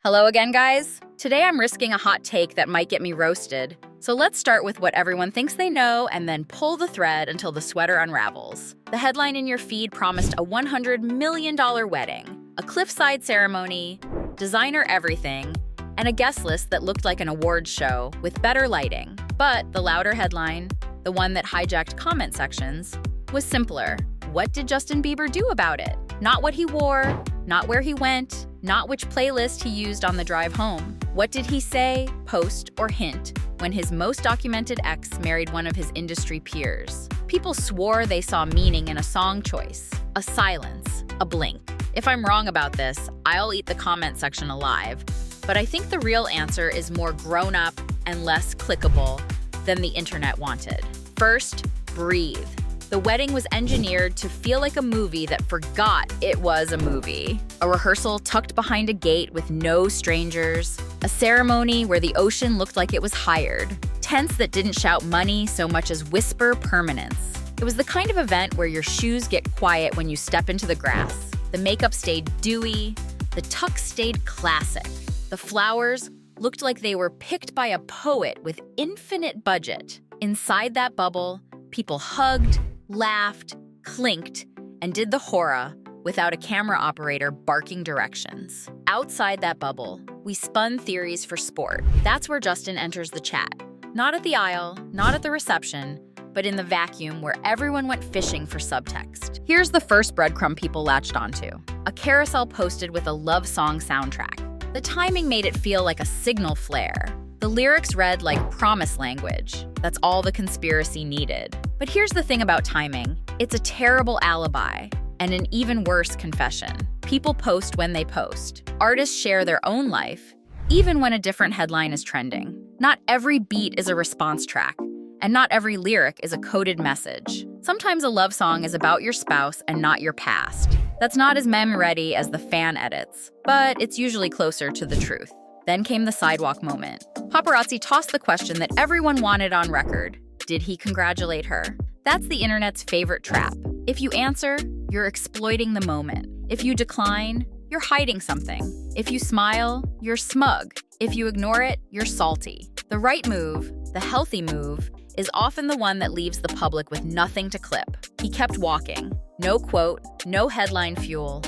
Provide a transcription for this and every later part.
Hello again, guys. Today I'm risking a hot take that might get me roasted. So let's start with what everyone thinks they know and then pull the thread until the sweater unravels. The headline in your feed promised a $100 million wedding, a cliffside ceremony, designer everything, and a guest list that looked like an awards show with better lighting. But the louder headline, the one that hijacked comment sections, was simpler. What did Justin Bieber do about it? Not what he wore, not where he went, not which playlist he used on the drive home. What did he say, post, or hint when his most documented ex married one of his industry peers? People swore they saw meaning in a song choice, a silence, a blink. If I'm wrong about this, I'll eat the comment section alive. But I think the real answer is more grown-up and less clickable than the internet wanted. First, breathe. The wedding was engineered to feel like a movie that forgot it was a movie. A rehearsal tucked behind a gate with no strangers. A ceremony where the ocean looked like it was hired. Tents that didn't shout money so much as whisper permanence. It was the kind of event where your shoes get quiet when you step into the grass. The makeup stayed dewy. The tux stayed classic. The flowers looked like they were picked by a poet with infinite budget. Inside that bubble, people hugged, laughed, clinked, and did the hora without a camera operator barking directions. Outside that bubble, we spun theories for sport. That's where Justin enters the chat. Not at the aisle, not at the reception, but in the vacuum where everyone went fishing for subtext. Here's the first breadcrumb people latched onto. A carousel posted with a love song soundtrack. The timing made it feel like a signal flare. The lyrics read like promise language. That's all the conspiracy needed. But here's the thing about timing. It's a terrible alibi and an even worse confession. People post when they post. Artists share their own life, even when a different headline is trending. Not every beat is a response track, and not every lyric is a coded message. Sometimes a love song is about your spouse and not your past. That's not as meme-ready as the fan edits, but it's usually closer to the truth. Then came the sidewalk moment. Paparazzi tossed the question that everyone wanted on record. Did he congratulate her? That's the internet's favorite trap. If you answer, you're exploiting the moment. If you decline, you're hiding something. If you smile, you're smug. If you ignore it, you're salty. The right move, the healthy move, is often the one that leaves the public with nothing to clip. He kept walking. No quote, no headline fuel,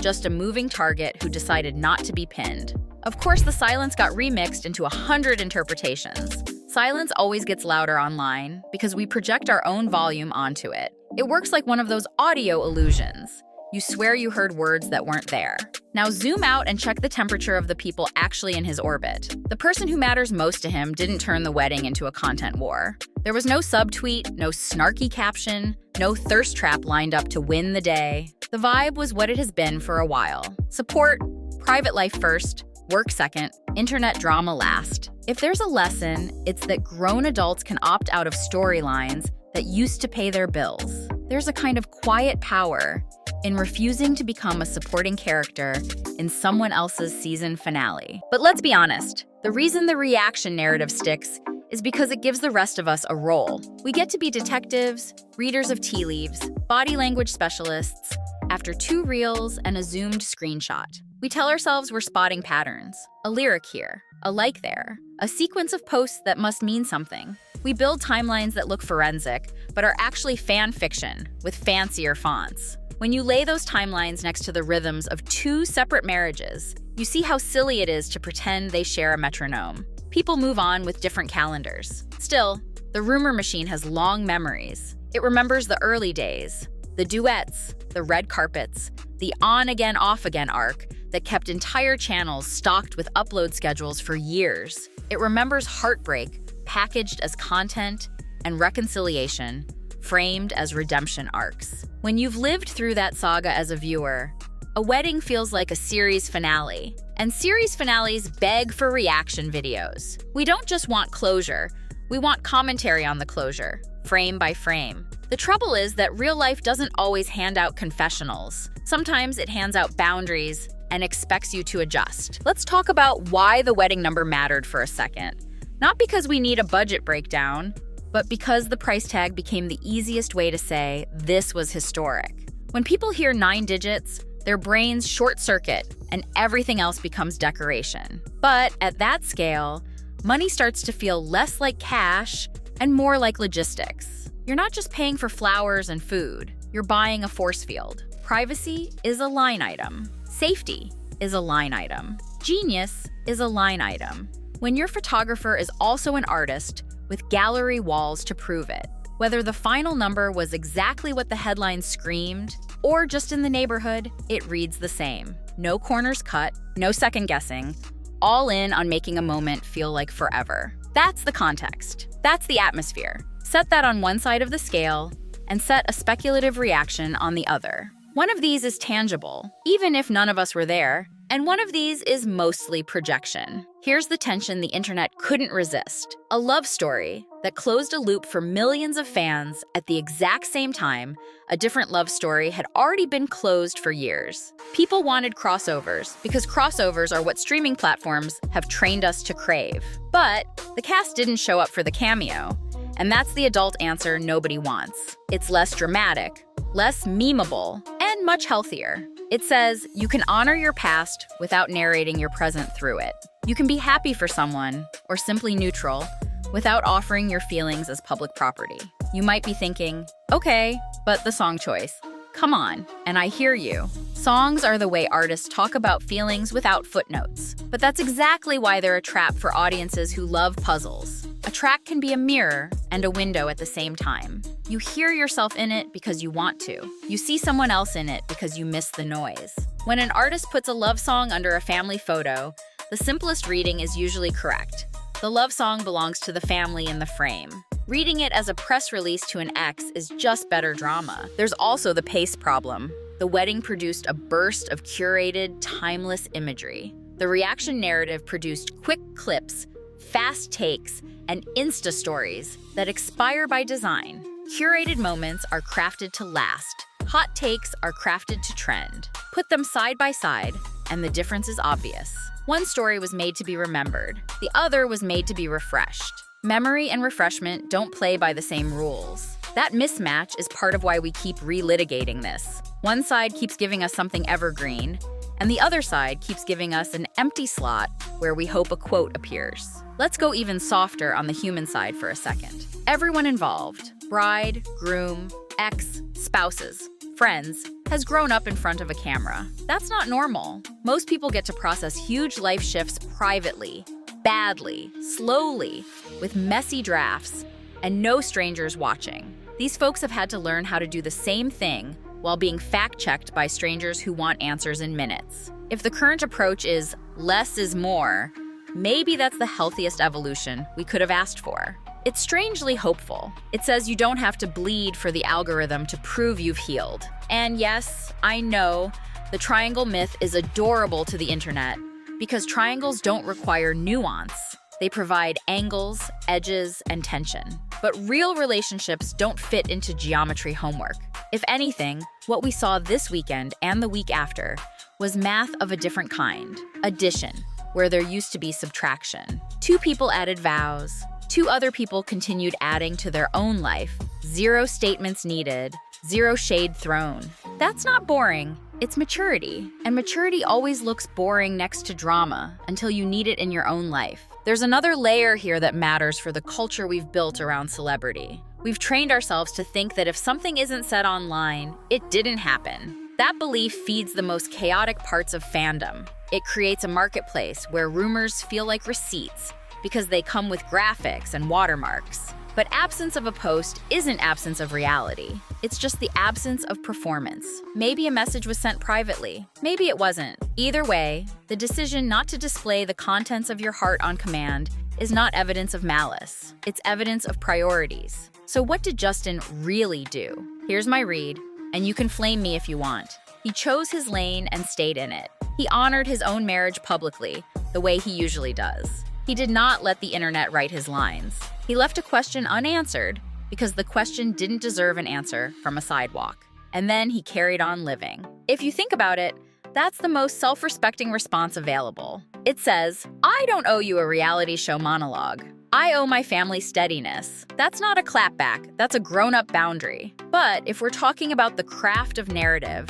just a moving target who decided not to be pinned. Of course, the silence got remixed into 100 interpretations. Silence always gets louder online because we project our own volume onto it. It works like one of those audio illusions. You swear you heard words that weren't there. Now zoom out and check the temperature of the people actually in his orbit. The person who matters most to him didn't turn the wedding into a content war. There was no subtweet, no snarky caption, no thirst trap lined up to win the day. The vibe was what it has been for a while. Support, private life first, work second, internet drama last. If there's a lesson, it's that grown adults can opt out of storylines that used to pay their bills. There's a kind of quiet power in refusing to become a supporting character in someone else's season finale. But let's be honest, the reason the reaction narrative sticks is because it gives the rest of us a role. We get to be detectives, readers of tea leaves, body language specialists, after 2 reels and a zoomed screenshot. We tell ourselves we're spotting patterns, a lyric here, a like there, a sequence of posts that must mean something. We build timelines that look forensic, but are actually fan fiction with fancier fonts. When you lay those timelines next to the rhythms of 2 separate marriages, you see how silly it is to pretend they share a metronome. People move on with different calendars. Still, the rumor machine has long memories. It remembers the early days, the duets, the red carpets, the on-again, off-again arc that kept entire channels stocked with upload schedules for years. It remembers heartbreak, packaged as content, and reconciliation, framed as redemption arcs. When you've lived through that saga as a viewer, a wedding feels like a series finale. And series finales beg for reaction videos. We don't just want closure, we want commentary on the closure, frame by frame. The trouble is that real life doesn't always hand out confessionals. Sometimes it hands out boundaries and expects you to adjust. Let's talk about why the wedding number mattered for a second. Not because we need a budget breakdown, but because the price tag became the easiest way to say this was historic. When people hear 9 digits, Their brains short-circuit, and everything else becomes decoration. But at that scale, money starts to feel less like cash and more like logistics. You're not just paying for flowers and food, you're buying a force field. Privacy is a line item. Safety is a line item. Genius is a line item. When your photographer is also an artist with gallery walls to prove it, whether the final number was exactly what the headline screamed or just in the neighborhood, it reads the same. No corners cut, no second guessing, all in on making a moment feel like forever. That's the context. That's the atmosphere. Set that on one side of the scale and set a speculative reaction on the other. One of these is tangible, even if none of us were there, and one of these is mostly projection. Here's the tension the internet couldn't resist. A love story that closed a loop for millions of fans at the exact same time a different love story had already been closed for years. People wanted crossovers because crossovers are what streaming platforms have trained us to crave. But the cast didn't show up for the cameo, and that's the adult answer nobody wants. It's less dramatic, less memeable, and much healthier. It says you can honor your past without narrating your present through it. You can be happy for someone, or simply neutral, without offering your feelings as public property. You might be thinking, okay, but the song choice. Come on, and I hear you. Songs are the way artists talk about feelings without footnotes. But that's exactly why they're a trap for audiences who love puzzles. A track can be a mirror and a window at the same time. You hear yourself in it because you want to. You see someone else in it because you miss the noise. When an artist puts a love song under a family photo, the simplest reading is usually correct. The love song belongs to the family in the frame. Reading it as a press release to an ex is just better drama. There's also the pace problem. The wedding produced a burst of curated, timeless imagery. The reaction narrative produced quick clips, fast takes, and Insta stories that expire by design. Curated moments are crafted to last. Hot takes are crafted to trend. Put them side by side, and the difference is obvious. One story was made to be remembered. The other was made to be refreshed. Memory and refreshment don't play by the same rules. That mismatch is part of why we keep relitigating this. One side keeps giving us something evergreen, and the other side keeps giving us an empty slot where we hope a quote appears. Let's go even softer on the human side for a second. Everyone involved, bride, groom, ex, spouses, friends, has grown up in front of a camera. That's not normal. Most people get to process huge life shifts privately, badly, slowly, with messy drafts, and no strangers watching. These folks have had to learn how to do the same thing while being fact-checked by strangers who want answers in minutes. If the current approach is less is more, maybe that's the healthiest evolution we could have asked for. It's strangely hopeful. It says you don't have to bleed for the algorithm to prove you've healed. And yes, I know, the triangle myth is adorable to the internet because triangles don't require nuance. They provide angles, edges, and tension. But real relationships don't fit into geometry homework. If anything, what we saw this weekend and the week after was math of a different kind. Addition, where there used to be subtraction. Two people added vows. Two other people continued adding to their own life. Zero statements needed. Zero shade thrown. That's not boring. It's maturity. And maturity always looks boring next to drama until you need it in your own life. There's another layer here that matters for the culture we've built around celebrity. We've trained ourselves to think that if something isn't said online, it didn't happen. That belief feeds the most chaotic parts of fandom. It creates a marketplace where rumors feel like receipts because they come with graphics and watermarks. But absence of a post isn't absence of reality. It's just the absence of performance. Maybe a message was sent privately. Maybe it wasn't. Either way, the decision not to display the contents of your heart on command is not evidence of malice. It's evidence of priorities. So what did Justin really do? Here's my read, and you can flame me if you want. He chose his lane and stayed in it. He honored his own marriage publicly, the way he usually does. He did not let the internet write his lines. He left a question unanswered because the question didn't deserve an answer from a sidewalk. And then he carried on living. If you think about it, that's the most self-respecting response available. It says, I don't owe you a reality show monologue. I owe my family steadiness. That's not a clapback, that's a grown-up boundary. But if we're talking about the craft of narrative,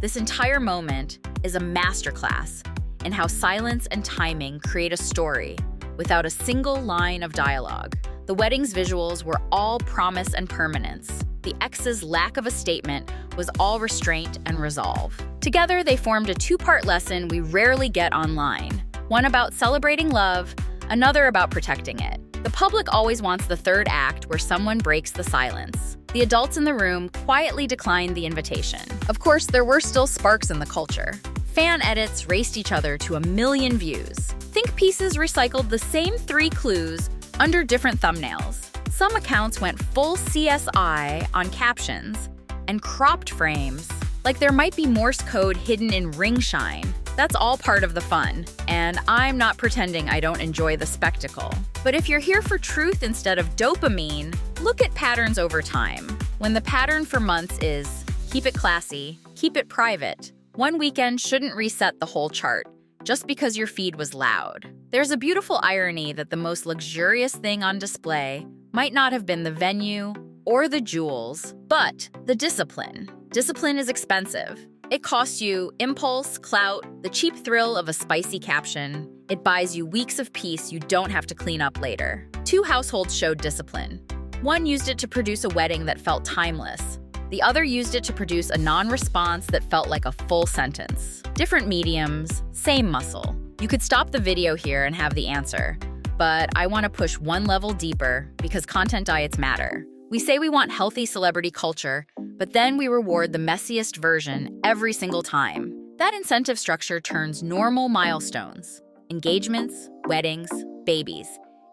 This entire moment is a masterclass in how silence and timing create a story without a single line of dialogue. The wedding's visuals were all promise and permanence. The ex's lack of a statement was all restraint and resolve. Together, they formed a two-part lesson we rarely get online. One about celebrating love, another about protecting it. The public always wants the third act where someone breaks the silence. The adults in the room quietly declined the invitation. Of course, there were still sparks in the culture. Fan edits raced each other to 1 million views. Think pieces recycled the same 3 clues under different thumbnails. Some accounts went full CSI on captions and cropped frames, like there might be Morse code hidden in ring shine. That's all part of the fun, and I'm not pretending I don't enjoy the spectacle. But if you're here for truth instead of dopamine, look at patterns over time. When the pattern for months is keep it classy, keep it private, one weekend shouldn't reset the whole chart just because your feed was loud. There's a beautiful irony that the most luxurious thing on display might not have been the venue or the jewels, but the discipline. Discipline is expensive. It costs you impulse, clout, the cheap thrill of a spicy caption. It buys you weeks of peace you don't have to clean up later. 2 households showed discipline. One used it to produce a wedding that felt timeless. The other used it to produce a non-response that felt like a full sentence. Different mediums, same muscle. You could stop the video here and have the answer, but I want to push one level deeper because content diets matter. We say we want healthy celebrity culture, but then we reward the messiest version every single time. That incentive structure turns normal milestones, engagements, weddings, babies,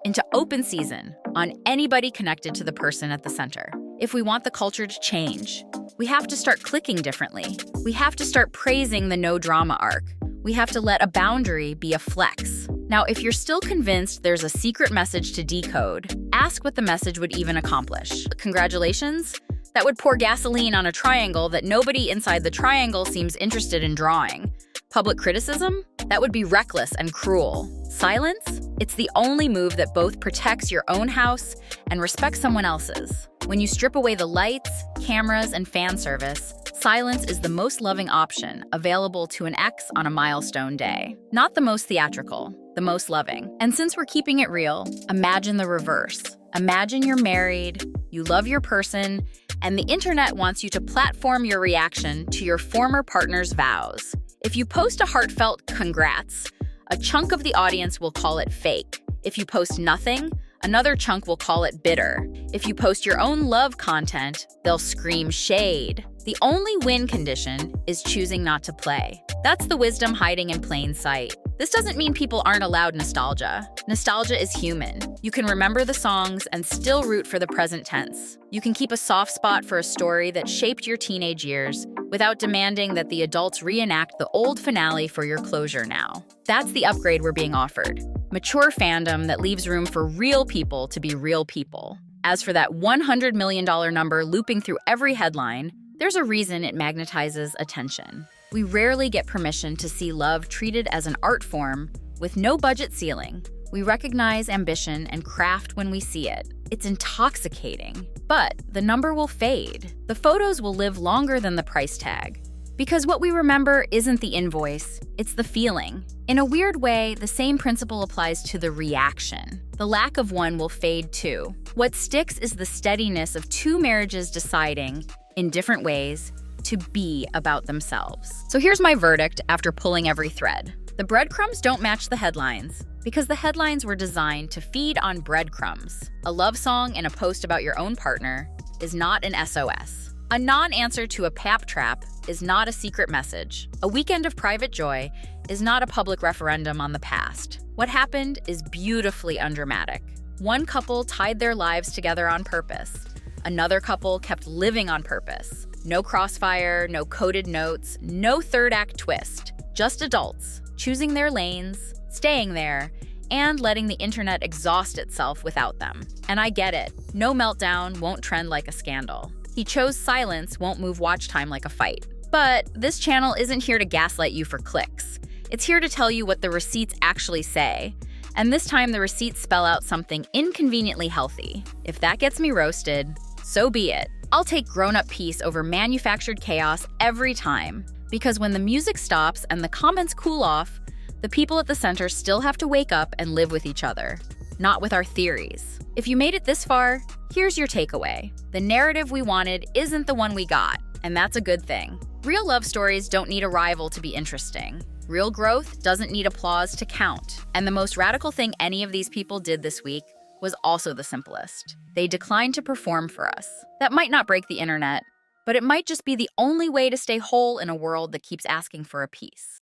into open season on anybody connected to the person at the center. If we want the culture to change, we have to start clicking differently. We have to start praising the no drama arc. We have to let a boundary be a flex. Now, if you're still convinced there's a secret message to decode, ask what the message would even accomplish. Congratulations? That would pour gasoline on a triangle that nobody inside the triangle seems interested in drawing. Public criticism? That would be reckless and cruel. Silence? It's the only move that both protects your own house and respects someone else's. When you strip away the lights, cameras, and fan service, silence is the most loving option available to an ex on a milestone day. Not the most theatrical, the most loving. And since we're keeping it real, imagine the reverse. Imagine you're married, you love your person, and the internet wants you to platform your reaction to your former partner's vows. If you post a heartfelt congrats, a chunk of the audience will call it fake. If you post nothing, another chunk will call it bitter. If you post your own love content, they'll scream shade. The only win condition is choosing not to play. That's the wisdom hiding in plain sight. This doesn't mean people aren't allowed nostalgia. Nostalgia is human. You can remember the songs and still root for the present tense. You can keep a soft spot for a story that shaped your teenage years without demanding that the adults reenact the old finale for your closure now. That's the upgrade we're being offered. Mature fandom that leaves room for real people to be real people. As for that $100 million number looping through every headline, there's a reason it magnetizes attention. We rarely get permission to see love treated as an art form with no budget ceiling. We recognize ambition and craft when we see it. It's intoxicating. But the number will fade. The photos will live longer than the price tag. Because what we remember isn't the invoice, it's the feeling. In a weird way, the same principle applies to the reaction. The lack of one will fade too. What sticks is the steadiness of 2 marriages deciding, in different ways, to be about themselves. So here's my verdict after pulling every thread. The breadcrumbs don't match the headlines because the headlines were designed to feed on breadcrumbs. A love song and a post about your own partner is not an SOS. A non-answer to a pap-trap is not a secret message. A weekend of private joy is not a public referendum on the past. What happened is beautifully undramatic. One couple tied their lives together on purpose. Another couple kept living on purpose. No crossfire, no coded notes, no third act twist. Just adults, choosing their lanes, staying there, and letting the internet exhaust itself without them. And I get it. No meltdown won't trend like a scandal. He chose silence won't move watch time like a fight. But this channel isn't here to gaslight you for clicks. It's here to tell you what the receipts actually say. And this time the receipts spell out something inconveniently healthy. If that gets me roasted, so be it. I'll take grown-up peace over manufactured chaos every time. Because when the music stops and the comments cool off, the people at the center still have to wake up and live with each other, not with our theories. If you made it this far, here's your takeaway. The narrative we wanted isn't the one we got, and that's a good thing. Real love stories don't need a rival to be interesting. Real growth doesn't need applause to count. And the most radical thing any of these people did this week was also the simplest. They declined to perform for us. That might not break the internet, but it might just be the only way to stay whole in a world that keeps asking for a piece.